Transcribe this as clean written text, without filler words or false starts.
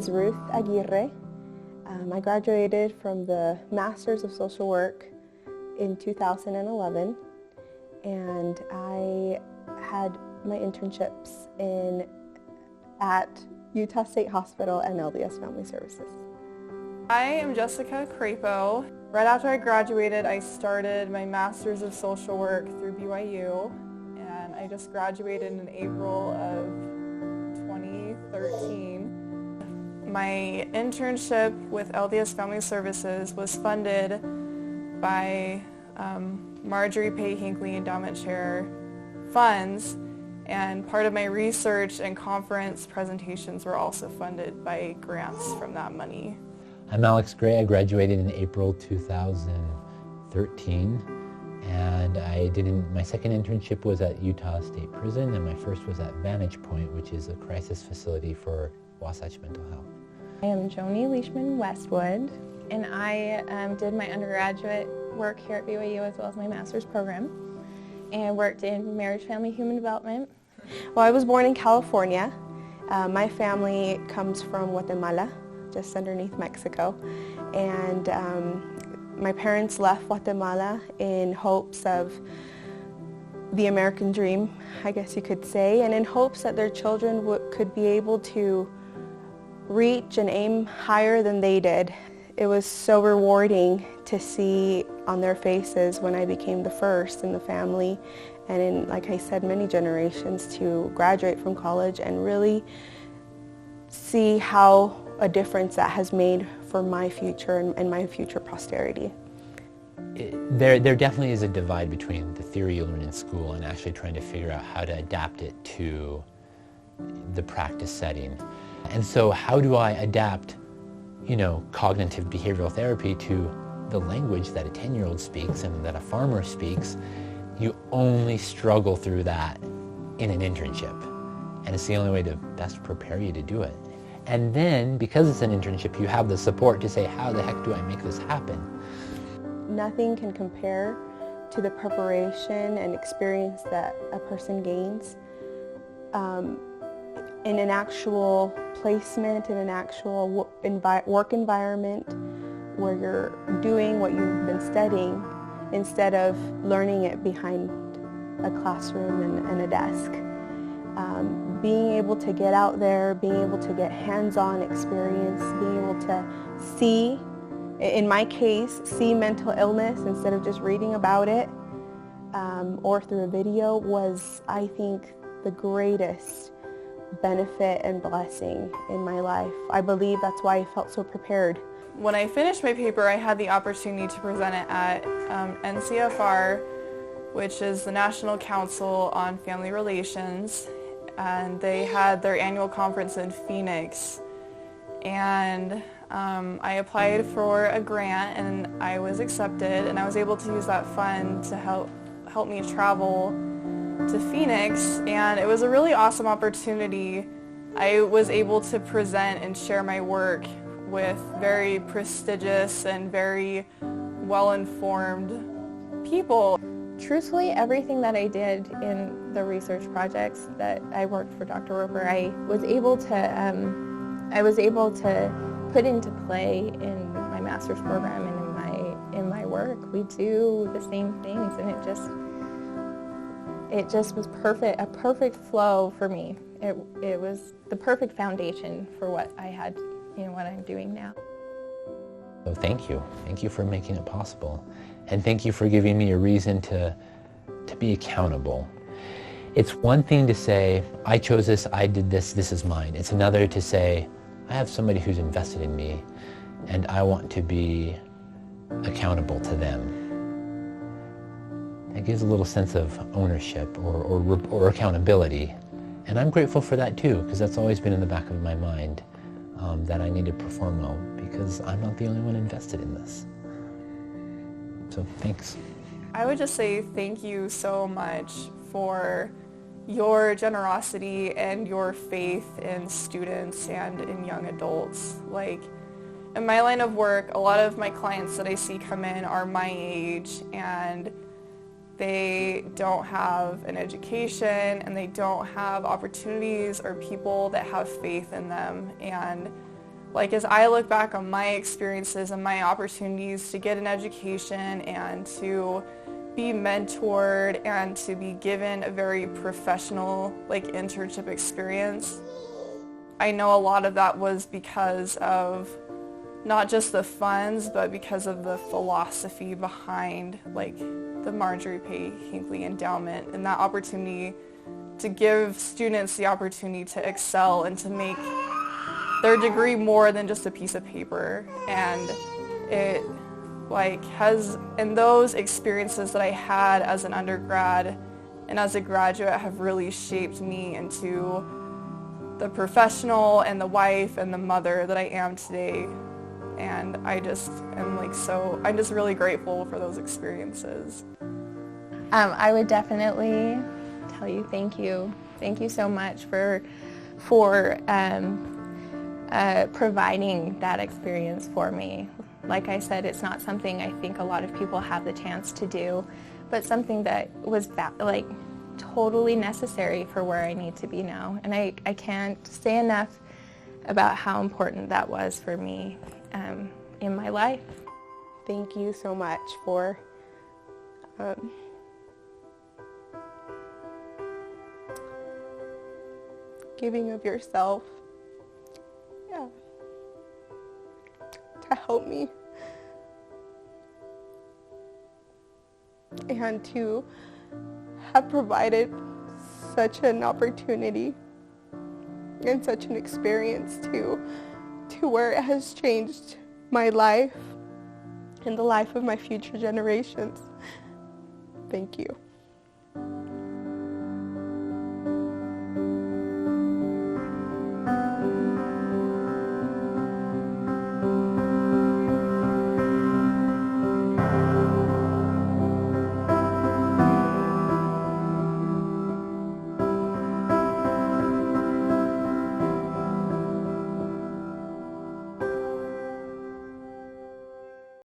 is Ruth Aguirre. I graduated from the Masters of Social Work in 2011, and I had my internships at Utah State Hospital and LDS Family Services. I am Jessica Crapo. Right after I graduated, I started my Masters of Social Work through BYU, and I just graduated in April of 2013. My internship with LDS Family Services was funded by Marjorie Pay Hinckley Endowment Chair funds, and part of my research and conference presentations were also funded by grants from that money. I'm Alex Gray. I graduated in April 2013, and my second internship was at Utah State Prison, and my first was at Vantage Point, which is a crisis facility for Wasatch Mental Health. I am Joni Leishman Westwood, and I did my undergraduate work here at BYU as well as my master's program, and worked in marriage, family, human development. Well, I was born in California. My family comes from Guatemala, just underneath Mexico, and my parents left Guatemala in hopes of the American dream, I guess you could say, and in hopes that their children could be able to reach and aim higher than they did. It was so rewarding to see on their faces when I became the first in the family, and in, like I said, many generations, to graduate from college and really see how a difference that has made for my future and my future posterity. There definitely is a divide between the theory you learn in school and actually trying to figure out how to adapt it to the practice setting. And so how do I adapt, cognitive behavioral therapy to the language that a 10-year-old speaks and that a farmer speaks? You only struggle through that in an internship. And it's the only way to best prepare you to do it. And then, because it's an internship, you have the support to say, how the heck do I make this happen? Nothing can compare to the preparation and experience that a person gains in an actual placement, in an actual work environment where you're doing what you've been studying instead of learning it behind a classroom and a desk. Being able to get out there, being able to get hands-on experience, being able to see, in my case, see mental illness instead of just reading about it or through a video was, I think, the greatest benefit and blessing in my life. I believe that's why I felt so prepared. When I finished my paper, I had the opportunity to present it at NCFR, which is the National Council on Family Relations, and they had their annual conference in Phoenix. And I applied for a grant, and I was accepted, and I was able to use that fund to help me travel to Phoenix, and it was a really awesome opportunity. I was able to present and share my work with very prestigious and very well-informed people. Truthfully, everything that I did in the research projects that I worked for Dr. Roper, I was able to put into play in my master's program and in my work. We do the same things, and it just was perfect, a perfect flow for me. It was the perfect foundation for what I had, what I'm doing now. So thank you. Thank you for making it possible. And thank you for giving me a reason to be accountable. It's one thing to say, I chose this, I did this, this is mine. It's another to say, I have somebody who's invested in me, and I want to be accountable to them. It gives a little sense of ownership or accountability. And I'm grateful for that too, because that's always been in the back of my mind, that I need to perform well, because I'm not the only one invested in this. So thanks. I would just say thank you so much for your generosity and your faith in students and in young adults. Like, in my line of work, a lot of my clients that I see come in are my age, and they don't have an education, and they don't have opportunities or people that have faith in them. And Like, as I look back on my experiences and my opportunities to get an education and to be mentored and to be given a very professional, like, internship experience, I know a lot of that was because of not just the funds, but because of the philosophy behind, like, the Marjorie Pay Hinckley Endowment and that opportunity to give students the opportunity to excel and to make their degree more than just a piece of paper. And it, like, has, and those experiences that I had as an undergrad and as a graduate have really shaped me into the professional and the wife and the mother that I am today. And I just am, like, I'm just really grateful for those experiences. I would definitely tell you thank you. Thank you so much for providing that experience for me. Like I said, it's not something I think a lot of people have the chance to do, but something that was like totally necessary for where I need to be now. And I can't say enough about how important that was for me in my life. Thank you so much for giving of yourself, to help me and to have provided such an opportunity and such an experience to where it has changed my life and the life of my future generations. Thank you.